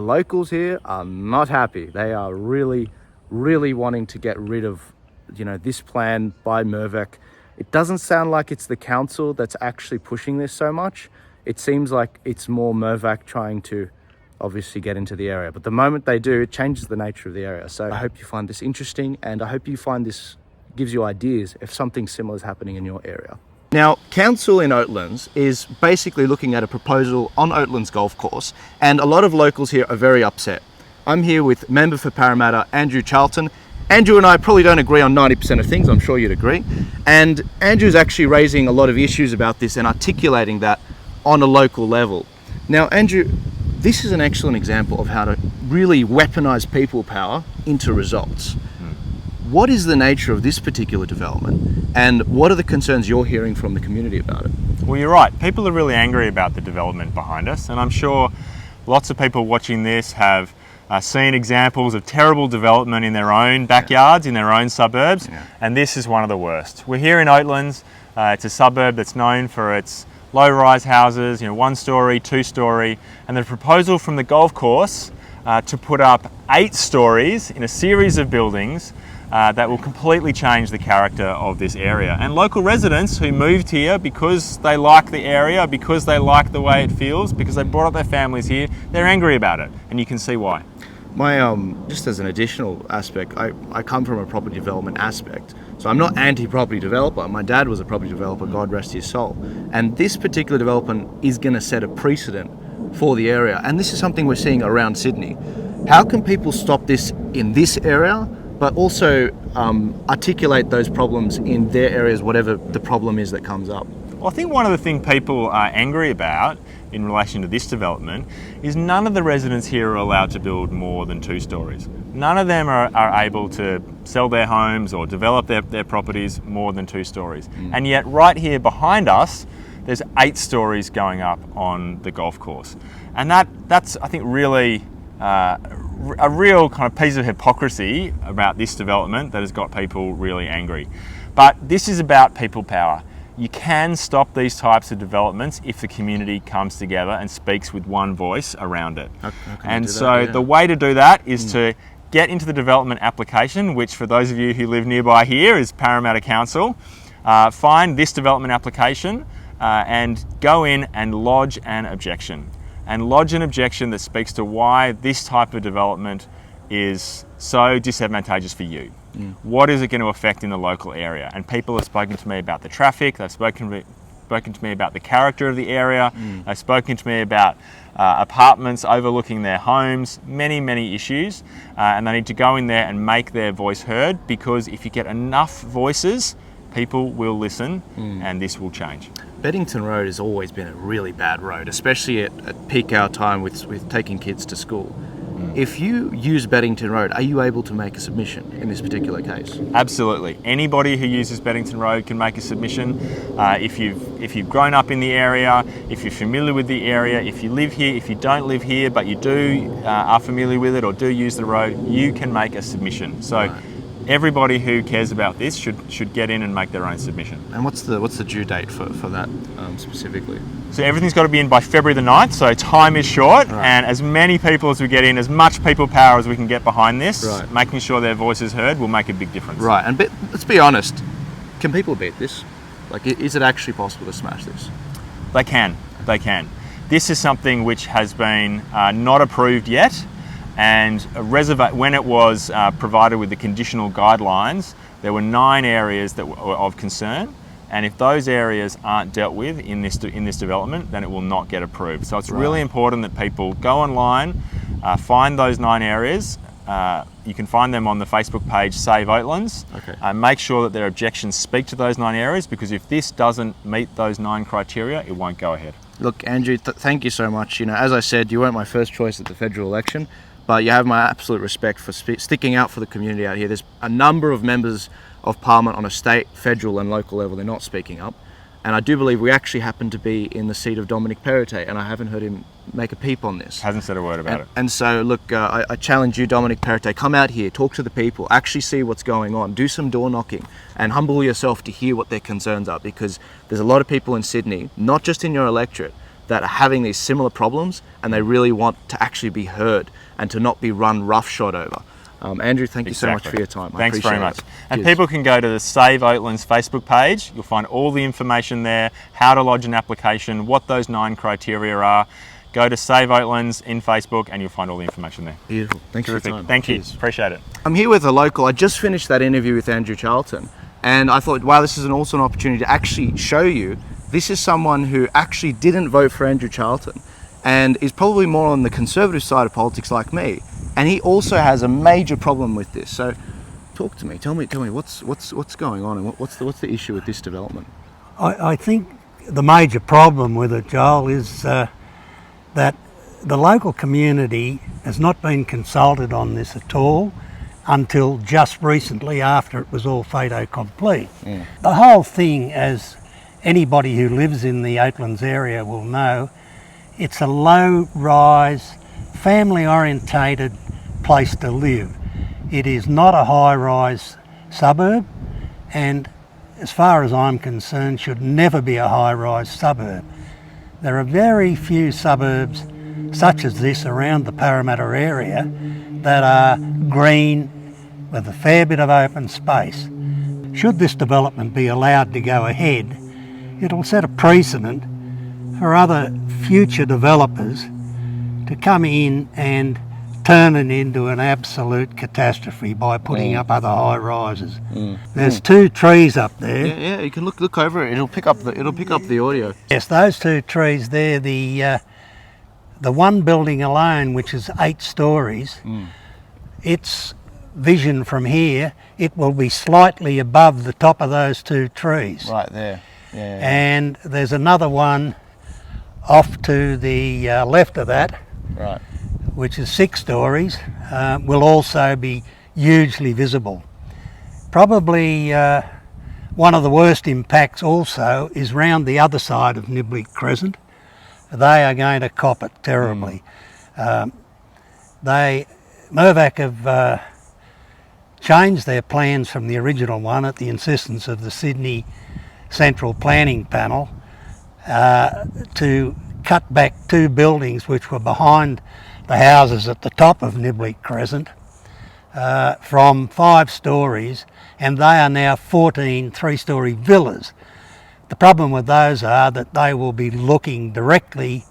The locals here are not happy. They are really wanting to get rid of, this plan by Mirvac. It doesn't sound like it's the council that's actually pushing this so much. It seems like it's more Mirvac trying to obviously get into the area. But the moment they do, it changes the nature of the area. So I hope you find this interesting, and I hope you find this gives you ideas if something similar is happening in your area. Now, council in Oatlands is basically looking at a proposal on Oatlands Golf Course, and a lot of locals here are very upset. I'm here with member for Parramatta, Andrew Charlton. Andrew and I probably don't agree on 90% of things, I'm sure you'd agree. And Andrew's actually raising a lot of issues about this and articulating that on a local level. Now, Andrew, this is an excellent example of how to really weaponize people power into results. What is the nature of this particular development, and what are the concerns you're hearing from the community about it? Well, you're right. People are really angry about the development behind us, and I'm sure lots of people watching this have seen examples of terrible development in their own backyards, in their own suburbs, and this is one of the worst. We're here in Oatlands. It's a suburb that's known for its low-rise houses, 1-storey, 2-storey, and the proposal from the golf course to put up 8 stories in a series of buildings that will completely change the character of this area. And local residents who moved here because they like the area, because they like the way it feels, because they brought up their families here, they're angry about it, and you can see why. Just as an additional aspect, I come from a property development aspect. So I'm not anti-property developer. My dad was a property developer, God rest his soul. And this particular development is going to set a precedent for the area. And this is something we're seeing around Sydney. How can people stop this in this area, but also articulate those problems in their areas, whatever the problem is that comes up? Well, I think one of the things people are angry about in relation to this development is none of the residents here are allowed to build more than 2 stories. None of them are able to sell their homes or develop their properties more than 2 stories. And yet right here behind us, there's 8 stories going up on the golf course. And that's I think, really a real kind of piece of hypocrisy about this development that has got people really angry. But this is about people power. You can stop these types of developments if the community comes together and speaks with one voice around it. And so the way to do that is to get into the development application, which for those of you who live nearby here is Parramatta Council. Find this development application and go in and lodge an objection. And lodge an objection that speaks to why this type of development is so disadvantageous for you. What is it going to affect in the local area? And people have spoken to me about the traffic, they've spoken to me about the character of the area, they've spoken to me about apartments overlooking their homes, many issues, and they need to go in there and make their voice heard, because if you get enough voices, people will listen and this will change. Beddington Road has always been a really bad road, especially at peak hour time with taking kids to school. If you use Beddington Road, are you able to make a submission in this particular case? Absolutely. Anybody who uses Beddington Road can make a submission. If you've grown up in the area, if you're familiar with the area, if you live here, if you don't live here but you are familiar with it or do use the road, you can make a submission. So everybody who cares about this should get in and make their own submission. And what's the due date for that specifically? So everything's got to be in by February the 9th, so time is short, and as many people as we get in, as much people power as we can get behind this, making sure their voice is heard will make a big difference. Right, and let's be honest, can people beat this? Like, is it actually possible to smash this? They can. This is something which has been not approved yet, and when it was provided with the conditional guidelines, there were 9 areas that were of concern. And if those areas aren't dealt with in this development, then it will not get approved. So it's really important that people go online, find those 9 areas. You can find them on the Facebook page Save Oatlands. Make sure that their objections speak to those 9 areas, because if this doesn't meet those 9 criteria, it won't go ahead. Look, Andrew, thank you so much. As I said, you weren't my first choice at the federal election, but you have my absolute respect for sticking out for the community out here. There's a number of members of Parliament on a state, federal and local level, they're not speaking up. And I do believe we actually happen to be in the seat of Dominic Perrottet, and I haven't heard him make a peep on this. Hasn't said a word about it. And so, look, I challenge you, Dominic Perrottet, come out here, talk to the people, actually see what's going on, do some door knocking, and humble yourself to hear what their concerns are, because there's a lot of people in Sydney, not just in your electorate, that are having these similar problems, and they really want to actually be heard and to not be run roughshod over. Andrew, thank you so much for your time. Thanks very much. And Cheers. people can go to the Save Oatlands Facebook page. You'll find all the information there, how to lodge an application, what those 9 criteria are. Go to Save Oatlands in Facebook and you'll find all the information there. Beautiful. Thanks for your time. Thank you. Cheers. Appreciate it. I'm here with a local. I just finished that interview with Andrew Charlton, and I thought, wow, this is an awesome opportunity to actually show you this is someone who actually didn't vote for Andrew Charlton and is probably more on the conservative side of politics like me. And he also has a major problem with this. So talk to me. Tell me what's going on, and what's the issue with this development? I think the major problem with it, Joel, is that the local community has not been consulted on this at all until just recently, after it was all fait accompli. Yeah. The whole thing, as anybody who lives in the Oatlands area will know, it's a low-rise, family-orientated place to live. It is not a high-rise suburb, and as far as I'm concerned, should never be a high-rise suburb. There are very few suburbs such as this around the Parramatta area that are green with a fair bit of open space. Should this development be allowed to go ahead, it'll set a precedent for other future developers to come in and turn it into an absolute catastrophe by putting up other high rises. There's 2 trees up there. Yeah, you can look over it. It'll pick up the audio. Yes, those 2 trees there, the one building alone, which is 8 stories, its vision from here, it will be slightly above the top of those 2 trees. Right there. Yeah. And there's another one off to the left of that, Right. which is 6 stories, will also be hugely visible. Probably one of the worst impacts also is round the other side of Niblick Crescent. They are going to cop it terribly. Mirvac have changed their plans from the original one at the insistence of the Sydney Central Planning Panel to cut back 2 buildings which were behind the houses at the top of Niblick Crescent from 5 stories, and they are now 14 3-storey villas. The problem with those are that they will be looking directly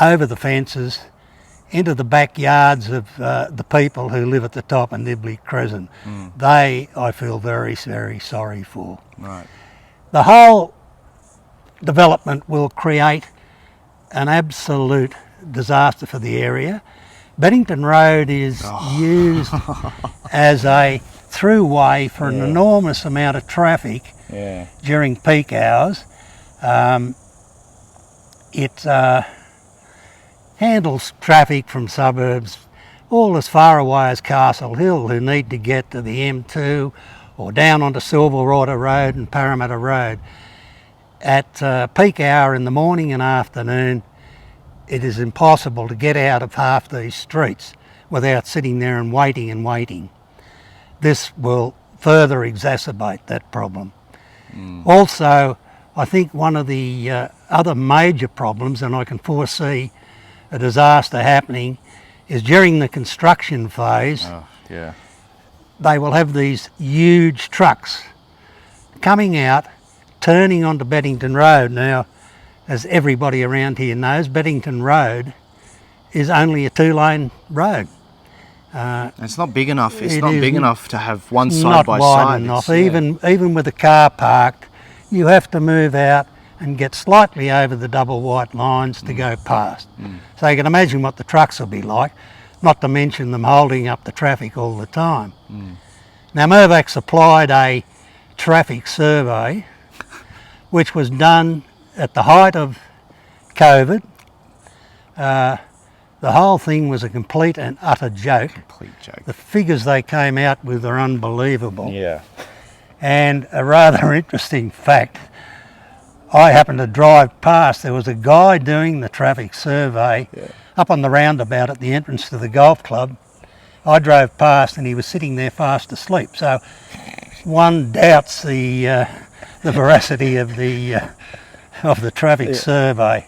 over the fences into the backyards of the people who live at the top of Niblick Crescent. They, I feel very, very sorry for. Right. The whole development will create an absolute disaster for the area. Beddington Road is used as a throughway for an enormous amount of traffic during peak hours. It handles traffic from suburbs all as far away as Castle Hill who need to get to the M2 or down onto Silverwater Road and Parramatta Road. At peak hour in the morning and afternoon, it is impossible to get out of half these streets without sitting there and waiting. This will further exacerbate that problem. Also, I think one of the other major problems, and I can foresee a disaster happening, is during the construction phase. They will have these huge trucks coming out, turning onto Beddington Road. Now, as everybody around here knows, Beddington Road is only a 2-lane road. It's not big enough. It's not big enough to have one side not by wide side. enough. Even with the car parked, you have to move out and get slightly over the double white lines to go past. So you can imagine what the trucks will be like, not to mention them holding up the traffic all the time. Now, Mirvac supplied a traffic survey which was done at the height of COVID. The whole thing was a complete and utter joke. The figures they came out with are unbelievable. And a rather interesting fact, I happened to drive past, there was a guy doing the traffic survey up on the roundabout at the entrance to the golf club. I drove past and he was sitting there fast asleep. So one doubts the veracity of the traffic survey.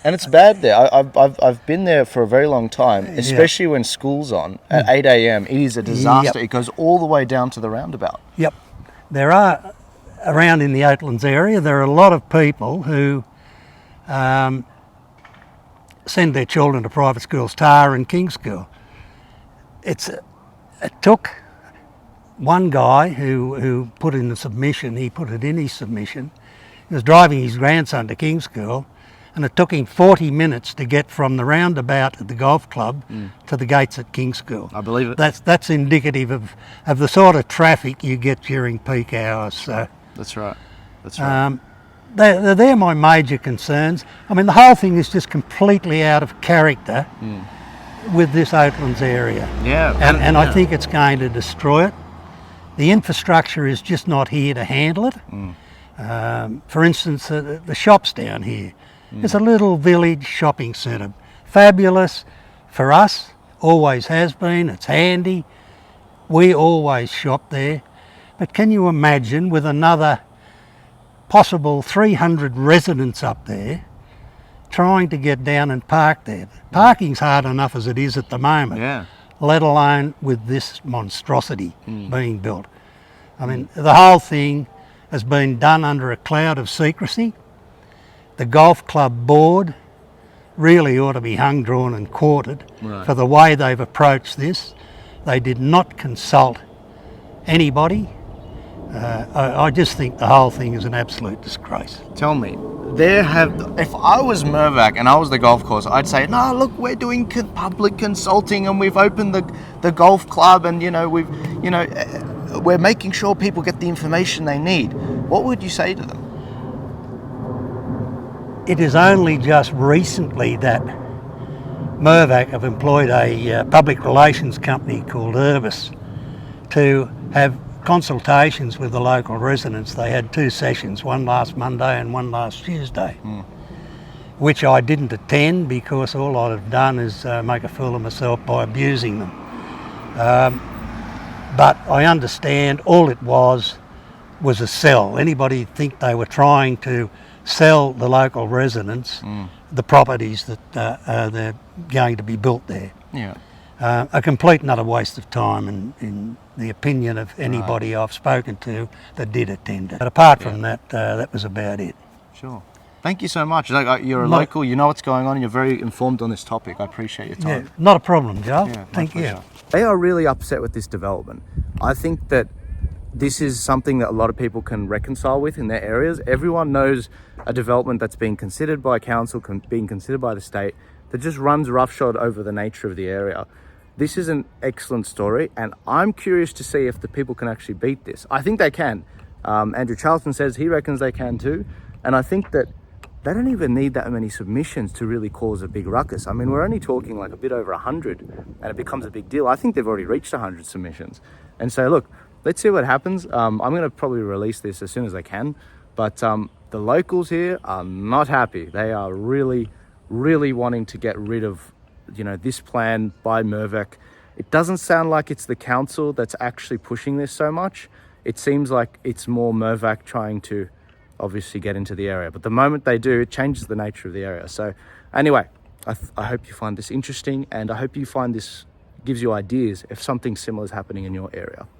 And it's bad there. I've been there for a very long time, especially when school's on at 8 a.m. It is a disaster. Yep. It goes all the way down to the roundabout. Yep. There are, around in the Oatlands area, there are a lot of people who send their children to private schools, Tara and King's School. It took one guy who put in the submission, he put it in his submission, he was driving his grandson to King's School, and it took him 40 minutes to get from the roundabout at the golf club to the gates at King's School. I believe it. That's indicative of the sort of traffic you get during peak hours. So That's right. That's right. they're my major concerns. I mean, the whole thing is just completely out of character with this Oatlands area. Yeah. And I think it's going to destroy it. The infrastructure is just not here to handle it. For instance, the shops down here. It's a little village shopping centre. Fabulous for us, always has been, it's handy. We always shop there. But can you imagine with another possible 300 residents up there trying to get down and park there? Parking's hard enough as it is at the moment, let alone with this monstrosity being built. I mean, the whole thing has been done under a cloud of secrecy. The golf club board really ought to be hung, drawn and quartered for the way they've approached this. They did not consult anybody. I just think the whole thing is an absolute disgrace. Tell me, if I was Mirvac and I was the golf course, I'd say, no, look, we're doing public consulting and we've opened the golf club and, we're making sure people get the information they need. What would you say to them? It is only just recently that Mirvac have employed a public relations company called Urbis to have consultations with the local residents. They had 2 sessions, one last Monday and one last Tuesday, which I didn't attend because all I'd have done is make a fool of myself by abusing them. But I understand all it was a sell. Anybody think they were trying to sell the local residents the properties that they're going to be built there. A complete and utter waste of time in the opinion of anybody I've spoken to that did attend it. But apart from that, that was about it. Sure. Thank you so much. You're a local, you know what's going on, and you're very informed on this topic. I appreciate your time. Yeah, not a problem, Joe. Thank you. They are really upset with this development. I think that this is something that a lot of people can reconcile with in their areas. Everyone knows a development that's being considered by council, being considered by the state, that just runs roughshod over the nature of the area. This is an excellent story, and I'm curious to see if the people can actually beat this. I think they can. Andrew Charlton says he reckons they can too, and I think that they don't even need that many submissions to really cause a big ruckus. I mean, we're only talking like a bit over 100, and it becomes a big deal. I think they've already reached 100 submissions. And so, look, let's see what happens. I'm going to probably release this as soon as I can, but the locals here are not happy. They are really, really wanting to get rid of this plan by Mirvac. It doesn't sound like it's the council that's actually pushing this so much. It seems like it's more Mirvac trying to obviously get into the area. But the moment they do, it changes the nature of the area. So anyway, I hope you find this interesting, and I hope you find this gives you ideas if something similar is happening in your area.